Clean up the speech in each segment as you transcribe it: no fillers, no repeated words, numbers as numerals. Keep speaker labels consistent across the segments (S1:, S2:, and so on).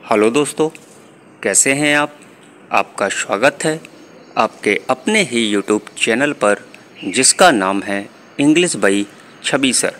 S1: Hello दोस्तों, कैसे हैं आप। आपका स्वागत है आपके अपने ही यूट्यूब चैनल पर जिसका नाम है इंग्लिश बाई छवि सर।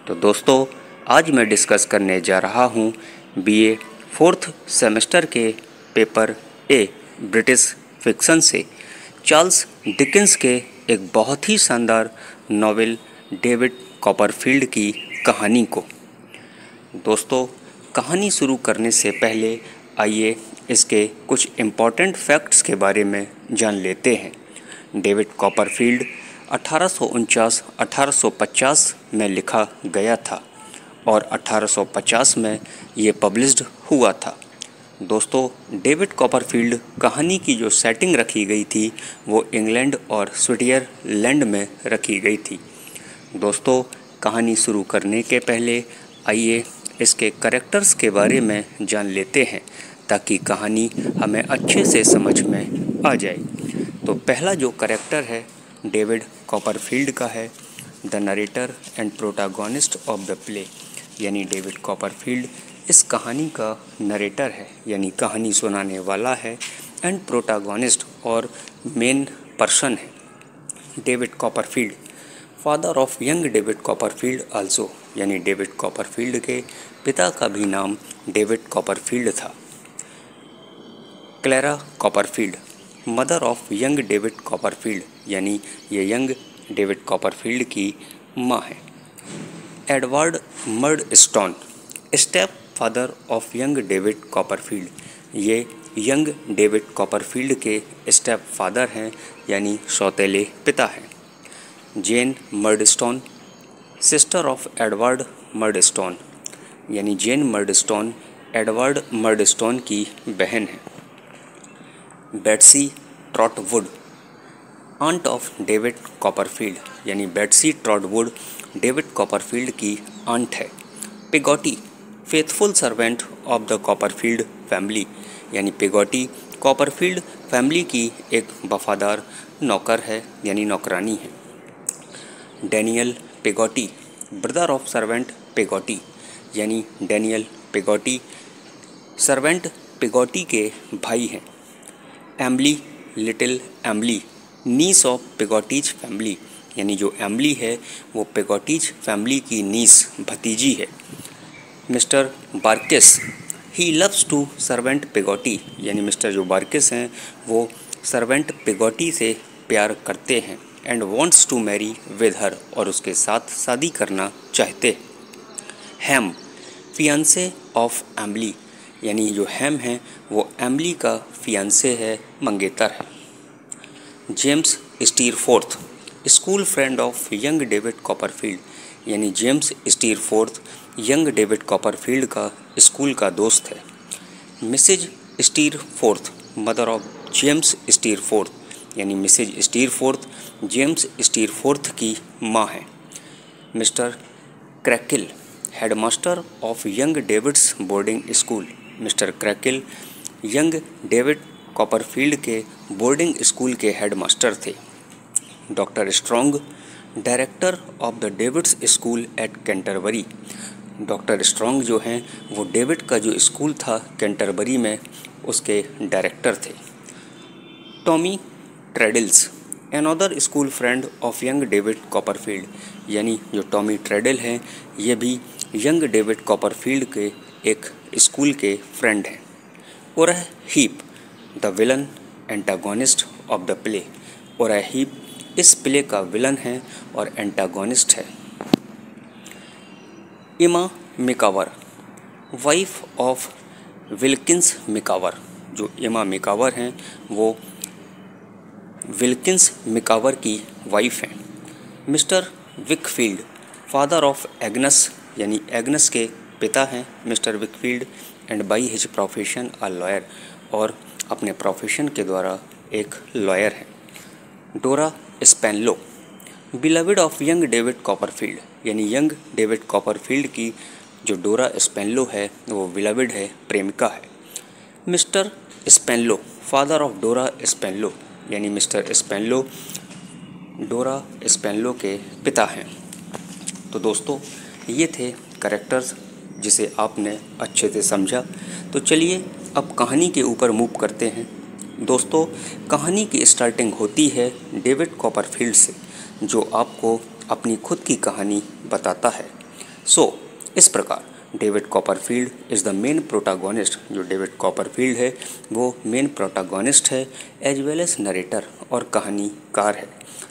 S1: तो दोस्तों, आज मैं डिस्कस करने जा रहा हूँ बीए फोर्थ सेमेस्टर के पेपर ए ब्रिटिश फिक्शन से चार्ल्स डिकेंस के एक बहुत ही शानदार नॉवेल डेविड कॉपरफील्ड की कहानी को। दोस्तों, कहानी शुरू करने से पहले आइए इसके कुछ इम्पॉर्टेंट फैक्ट्स के बारे में जान लेते हैं। डेविड कॉपरफील्ड 1849-1850 में लिखा गया था और 1850 में ये पब्लिश्ड हुआ था। दोस्तों, डेविड कॉपरफील्ड कहानी की जो सेटिंग रखी गई थी वो इंग्लैंड और स्विट्ज़रलैंड में रखी गई थी। दोस्तों, कहानी शुरू करने के पहले आइए इसके कैरेक्टर्स के बारे में जान लेते हैं ताकि कहानी हमें अच्छे से समझ में आ जाए। तो पहला जो कैरेक्टर है डेविड कॉपरफील्ड का है, the narrator and protagonist of the play, यानी डेविड कॉपरफील्ड इस कहानी का नरेटर है, यानी कहानी सुनाने वाला है, एंड प्रोटागोनिस्ट और मेन पर्सन है। David Copperfield father of young David Copperfield also, यानी डेविड कॉपरफील्ड के पिता का भी नाम डेविड कॉपरफील्ड था। Clara Copperfield mother of young David Copperfield, यानी ये यंग डेविड कॉपरफील्ड की माँ है। Edward Murdstone step father of young David Copperfield, ये यंग डेविड कॉपरफील्ड के स्टेप फादर हैं, यानी सौतेले पिता हैं। Jane Murdstone sister of Edward मर्डस्टोन, यानी जेन मर्डस्टोन एडवर्ड मर्डस्टोन की बहन है। Betsey Trotwood aunt of David Copperfield, यानी बेट्सी ट्रॉटवुड डेविड कॉपरफील्ड की आंट है। Peggotty faithful servant of the Copperfield family, यानी पेगोटी कॉपरफील्ड फैमिली की एक वफादार नौकर है, यानी नौकरानी है। Daniel पेगोटी brother of servant Peggotty, यानी डैनियल पेगोटी सर्वेंट पेगोटी के भाई हैं। एम्बली लिटिल एम्बली नीस ऑफ पेगोटीज फैमिली, यानी जो एम्बली है वो पेगोटीज फैमिली की नीस भतीजी है। Mister Barkis he loves to servant Peggotty, यानी मिस्टर जो बार्किस हैं वो सर्वेंट पेगोटी से प्यार करते हैं। And wants to marry with her, और उसके साथ शादी करना चाहते। हैम फियांसे ऑफ एम्बली, यानी जो हैम है वो एम्बली का फियांसे है, मंगेतर है। James Steerforth school friend of young David Copperfield, यानी James Steerforth young David Copperfield का स्कूल का दोस्त है। Mrs Steerforth mother of James Steerforth, यानी मिसेज स्टीरफोर्थ जेम्स स्टीरफोर्थ की माँ है। Mister Creakle headmaster of young David's boarding school, mister Creakle young David Copperfield के बोर्डिंग स्कूल के हेडमास्टर थे। Doctor Strong director of the David's school at Canterbury, doctor Strong जो हैं वो David का जो स्कूल था कैंटरबरी में उसके डायरेक्टर थे। Tommy Traddles another school friend of young David Copperfield, यानी जो टॉमी ट्रेडल हैं ये भी यंग डेविड कॉपरफील्ड के एक स्कूल के फ्रेंड हैं। Uriah Heep the villain antagonist of the play, Uriah Heep इस प्ले का विलन है और एंटागोनिस्ट है। Emma Micawber wife of Wilkins Micawber, जो इमा मिकावर हैं वो विल्किंस मिकावर की वाइफ हैं। Mister Wickfield father of Agnes, यानी एग्नस के पिता हैं mister Wickfield, and by his profession a lawyer, और अपने प्रोफेशन के द्वारा एक लॉयर है। Dora Spenlow beloved of young David Copperfield, यानी यंग डेविड कॉपरफील्ड की जो डोरा स्पेनलो है वो बिलविड है, प्रेमिका है। मिस्टर स्पेनलो फादर ऑफ डोरा स्पेनलो, यानी मिस्टर स्पेनलो डोरा स्पेनलो के पिता हैं। तो दोस्तों, ये थे कैरेक्टर्स जिसे आपने अच्छे से समझा। तो चलिए अब कहानी के ऊपर मूव करते हैं। दोस्तों, कहानी की स्टार्टिंग होती है डेविड कॉपरफील्ड से, जो आपको अपनी खुद की कहानी बताता है। इस प्रकार David Copperfield is the main protagonist. जो डेविड कॉपरफील्ड है वो मेन प्रोटागोनिस्ट है एज वेल एज नरेटर और कहानीकार है।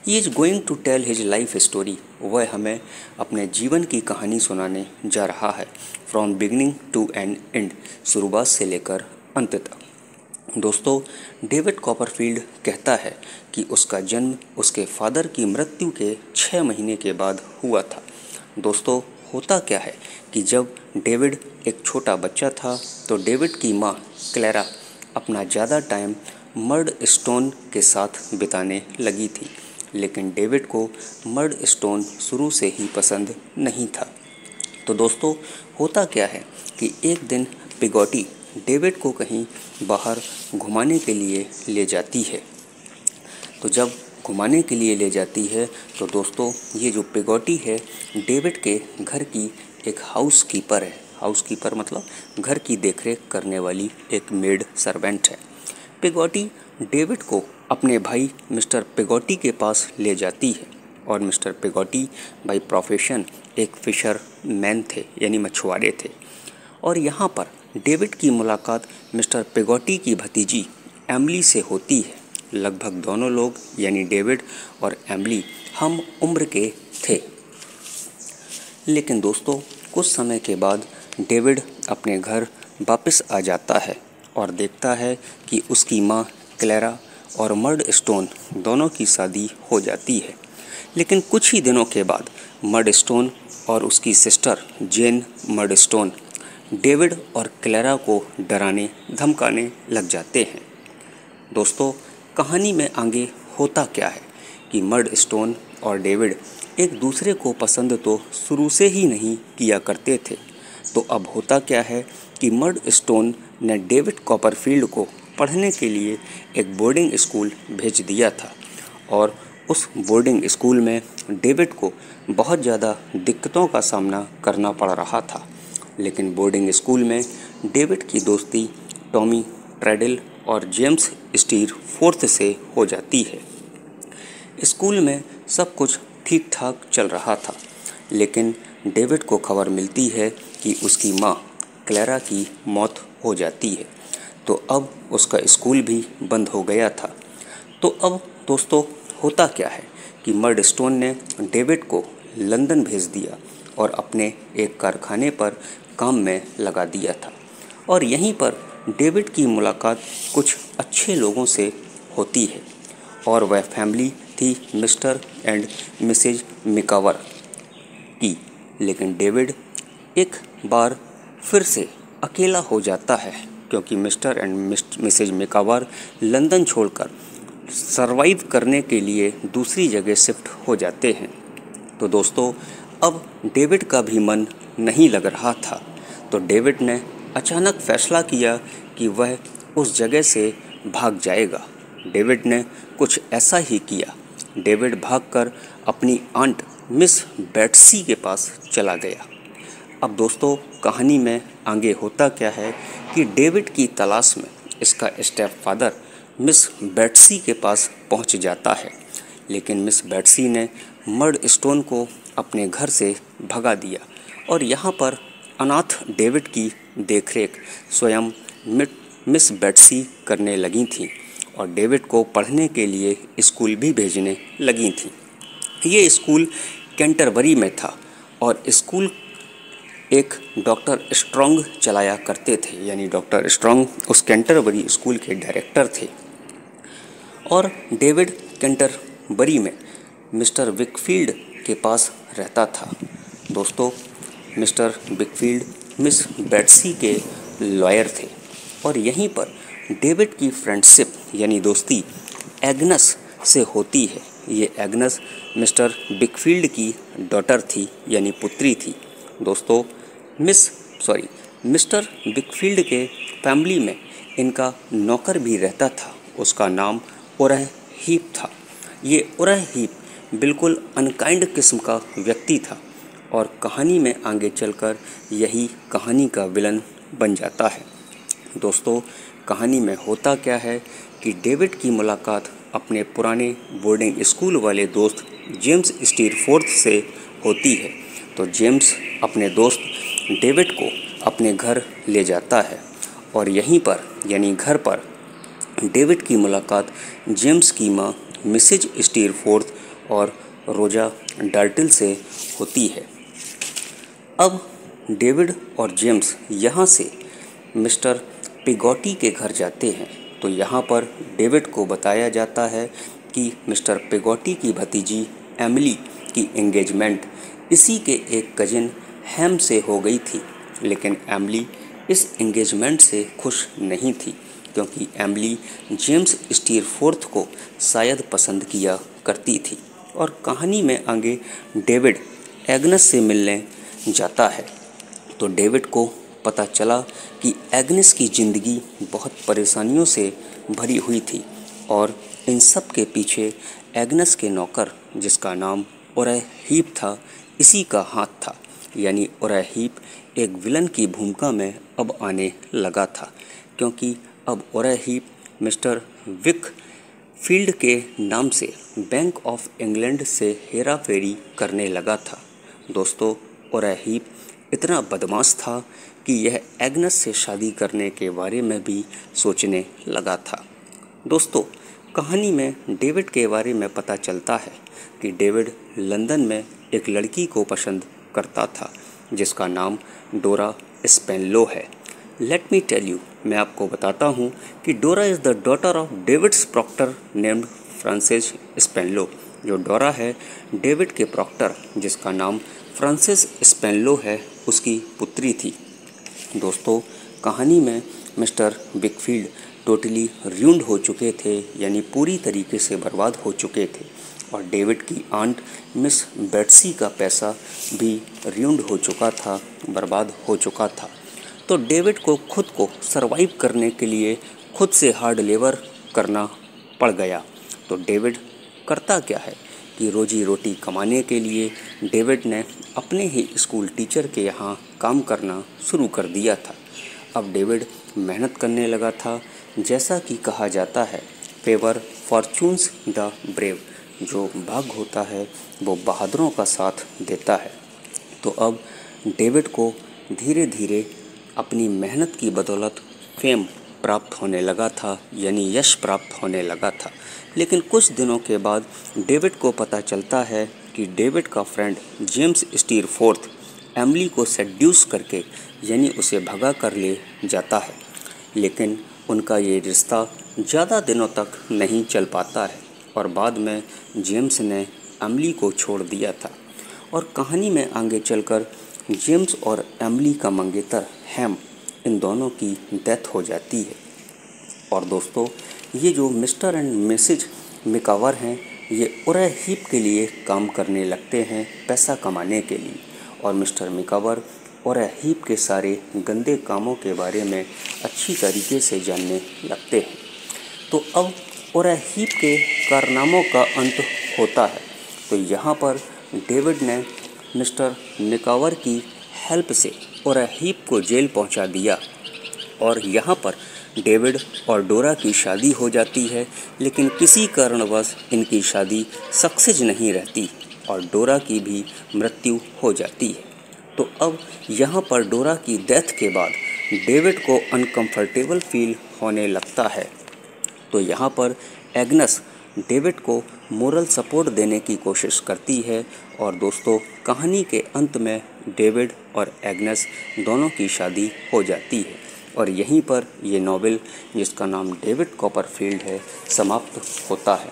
S1: He is going to tell his life story. वह हमें अपने जीवन की कहानी सुनाने जा रहा है, from beginning to end end, शुरुआत से लेकर अंत तक। दोस्तों, डेविड कॉपरफील्ड कहता है कि उसका जन्म उसके फादर की मृत्यु के 6 महीने के बाद हुआ था। दोस्तों, होता क्या है कि जब डेविड एक छोटा बच्चा था तो डेविड की माँ क्लेरा अपना ज़्यादा टाइम मर्ड स्टोन के साथ बिताने लगी थी, लेकिन डेविड को मर्ड स्टोन शुरू से ही पसंद नहीं था। तो दोस्तों, होता क्या है कि एक दिन पिगॉटी डेविड को कहीं बाहर घुमाने के लिए ले जाती है। तो जब घुमाने के लिए ले जाती है तो दोस्तों, ये जो पिगॉटी है डेविड के घर की एक हाउस कीपर है। हाउस कीपर मतलब घर की देखरेख करने वाली एक मेड सर्वेंट है। पिगॉटी डेविड को अपने भाई मिस्टर पिगॉटी के पास ले जाती है, और मिस्टर पिगॉटी बाय प्रोफेशन एक फिशर मैन थे, यानी मछुआरे थे। और यहाँ पर डेविड की मुलाकात मिस्टर पिगॉटी की भतीजी एमिली से होती है। लगभग दोनों लोग यानी डेविड और एमिली हम उम्र के थे। लेकिन दोस्तों, कुछ समय के बाद डेविड अपने घर वापस आ जाता है और देखता है कि उसकी माँ क्लेरा और मर्ड स्टोन दोनों की शादी हो जाती है। लेकिन कुछ ही दिनों के बाद मर्ड स्टोन और उसकी सिस्टर जेन मर्ड स्टोन डेविड और क्लेरा को डराने धमकाने लग जाते हैं। दोस्तों, कहानी में आगे होता क्या है कि मर्ड स्टोन और डेविड एक दूसरे को पसंद तो शुरू से ही नहीं किया करते थे। तो अब होता क्या है कि मर्ड स्टोन ने डेविड कॉपरफील्ड को पढ़ने के लिए एक बोर्डिंग स्कूल भेज दिया था, और उस बोर्डिंग स्कूल में डेविड को बहुत ज़्यादा दिक्कतों का सामना करना पड़ रहा था। लेकिन बोर्डिंग स्कूल में डेविड की दोस्ती टॉमी ट्रेडल और जेम्स स्टीर फोर्थ से हो जाती है। स्कूल में सब कुछ ठीक ठाक चल रहा था, लेकिन डेविड को खबर मिलती है कि उसकी माँ क्लेरा की मौत हो जाती है। तो अब उसका स्कूल भी बंद हो गया था। तो अब दोस्तों, होता क्या है कि मर्ड स्टोन ने डेविड को लंदन भेज दिया और अपने एक कारखाने पर काम में लगा दिया था। और यहीं पर डेविड की मुलाकात कुछ अच्छे लोगों से होती है, और वह फैमिली थी मिस्टर एंड मिसेज मिकावर की। लेकिन डेविड एक बार फिर से अकेला हो जाता है, क्योंकि मिस्टर एंड मिसेज मिकावर लंदन छोड़कर सरवाइव करने के लिए दूसरी जगह शिफ्ट हो जाते हैं। तो दोस्तों, अब डेविड का भी मन नहीं लग रहा था। तो डेविड ने अचानक फैसला किया कि वह उस जगह से भाग जाएगा। डेविड ने कुछ ऐसा ही किया। डेविड भागकर अपनी आंट मिस बेट्सी के पास चला गया। अब दोस्तों, कहानी में आगे होता क्या है कि डेविड की तलाश में इसका स्टेप फादर मिस बेट्सी के पास पहुंच जाता है, लेकिन मिस बेट्सी ने मर्ड स्टोन को अपने घर से भगा दिया, और यहाँ पर अनाथ डेविड की देखरेख स्वयं मिस बेट्सी करने लगी थीं, और डेविड को पढ़ने के लिए स्कूल भी भेजने लगी थीं। ये स्कूल कैंटरबरी में था, और स्कूल एक डॉक्टर स्ट्रॉन्ग चलाया करते थे, यानी डॉक्टर स्ट्रॉन्ग उस कैंटरबरी स्कूल के डायरेक्टर थे। और डेविड कैंटरबरी में मिस्टर विकफील्ड के पास रहता था। दोस्तों, मिस्टर विकफील्ड मिस बेट्सी के लॉयर थे, और यहीं पर डेविड की फ्रेंडशिप यानी दोस्ती एग्नस से होती है। ये एग्नस मिस्टर विकफील्ड की डॉटर थी, यानी पुत्री थी। दोस्तों, मिस्टर विकफील्ड के फैमिली में इनका नौकर भी रहता था। उसका नाम उरह हीप था। ये उरह हीप बिल्कुल अनकाइंड किस्म का व्यक्ति था, और कहानी में आगे चलकर यही कहानी का विलन बन जाता है। दोस्तों, कहानी में होता क्या है कि डेविड की मुलाकात अपने पुराने बोर्डिंग स्कूल वाले दोस्त जेम्स स्टीरफोर्थ से होती है। तो जेम्स अपने दोस्त डेविड को अपने घर ले जाता है और यहीं पर यानी घर पर डेविड की मुलाकात जेम्स की माँ मिसेज स्टीरफोर्थ और रोजा डार्टिल से होती है। अब डेविड और जेम्स यहाँ से मिस्टर पेगॉटी के घर जाते हैं। तो यहाँ पर डेविड को बताया जाता है कि मिस्टर पेगॉटी की भतीजी एमिली की एंगेजमेंट इसी के एक कजिन हैम से हो गई थी। लेकिन एमिली इस एंगेजमेंट से खुश नहीं थी, क्योंकि एमिली जेम्स स्टीरफोर्थ को शायद पसंद किया करती थी। और कहानी में आगे डेविड एग्नेस से मिलने जाता है। तो डेविड को पता चला कि एग्नेस की ज़िंदगी बहुत परेशानियों से भरी हुई थी और इन सब के पीछे एग्नेस के नौकर, जिसका नाम ओरै हीप था, इसी का हाथ था। यानी ओरै हीप एक विलन की भूमिका में अब आने लगा था, क्योंकि अब ओरै हीप मिस्टर विक फील्ड के नाम से बैंक ऑफ इंग्लैंड से हेरा फेरी करने लगा था। दोस्तों, ओरै हीप इतना बदमाश था कि यह एग्नेस से शादी करने के बारे में भी सोचने लगा था। दोस्तों, कहानी में डेविड के बारे में पता चलता है कि डेविड लंदन में एक लड़की को पसंद करता था, जिसका नाम डोरा स्पेनलो है। लेट मी टेल यू, मैं आपको बताता हूँ कि Dora is the daughter of David's proctor named Francis Spenlow. जो डोरा है डेविड के प्रॉक्टर, जिसका नाम फ्रांसिस स्पेनलो है, उसकी पुत्री थी। दोस्तों, कहानी में मिस्टर विकफील्ड टोटली र्यूंड हो चुके थे, यानी पूरी तरीके से बर्बाद हो चुके थे। और डेविड की आंट मिस बेट्सी का पैसा भी र्यूंड हो चुका था, बर्बाद हो चुका था। तो डेविड को खुद को सरवाइव करने के लिए खुद से हार्ड लेबर करना पड़ गया। तो डेविड करता क्या है कि रोजी रोटी कमाने के लिए डेविड ने अपने ही स्कूल टीचर के यहाँ काम करना शुरू कर दिया था। अब डेविड मेहनत करने लगा था। जैसा कि कहा जाता है, फेवर फॉर्चून्स द ब्रेव, जो भाग होता है वो बहादुरों का साथ देता है। तो अब डेविड को धीरे धीरे अपनी मेहनत की बदौलत फेम प्राप्त होने लगा था, यानी यश प्राप्त होने लगा था। लेकिन कुछ दिनों के बाद डेविड को पता चलता है कि डेविड का फ्रेंड जेम्स स्टीरफोर्थ एमिली को सेड्यूस करके यानी उसे भगा कर ले जाता है। लेकिन उनका ये रिश्ता ज़्यादा दिनों तक नहीं चल पाता है और बाद में जेम्स ने एमिली को छोड़ दिया था। और कहानी में आगे चलकर जेम्स और एमिली का मंगेतर हैम, इन दोनों की डेथ हो जाती है। और दोस्तों, ये जो मिस्टर एंड मिसेज मिकावर हैं, ये ओरै हीप के लिए काम करने लगते हैं पैसा कमाने के लिए। और मिस्टर मिकावर ओरै हीप के सारे गंदे कामों के बारे में अच्छी तरीके से जानने लगते हैं। तो अब ओरै हीप के कारनामों का अंत होता है। तो यहाँ पर डेविड ने मिस्टर मिकावर की हेल्प से ओरै हीप को जेल पहुँचा दिया और यहाँ पर डेविड और डोरा की शादी हो जाती है। लेकिन किसी कारणवश इनकी शादी सक्सेस नहीं रहती और डोरा की भी मृत्यु हो जाती है। तो अब यहाँ पर डोरा की डेथ के बाद डेविड को अनकंफर्टेबल फील होने लगता है। तो यहाँ पर एग्नेस डेविड को मोरल सपोर्ट देने की कोशिश करती है। और दोस्तों, कहानी के अंत में डेविड और एग्नेस दोनों की शादी हो जाती है और यहीं पर ये नॉवेल, जिसका नाम डेविड कॉपरफील्ड है, समाप्त होता है।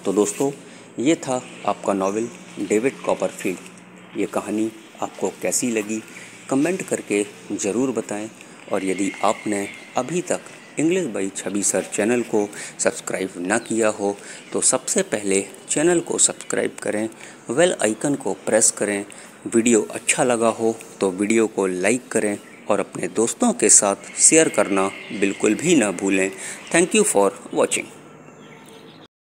S1: तो दोस्तों, ये था आपका नॉवेल डेविड कॉपरफील्ड। ये कहानी आपको कैसी लगी कमेंट करके ज़रूर बताएं। और यदि आपने अभी तक English by Chhavi sir channel को सब्सक्राइब ना किया हो तो सबसे पहले चैनल को सब्सक्राइब करें, बेल आइकन को प्रेस करें। वीडियो अच्छा लगा हो तो वीडियो को लाइक करें और अपने दोस्तों के साथ शेयर करना बिल्कुल भी ना भूलें। Thank you for watching.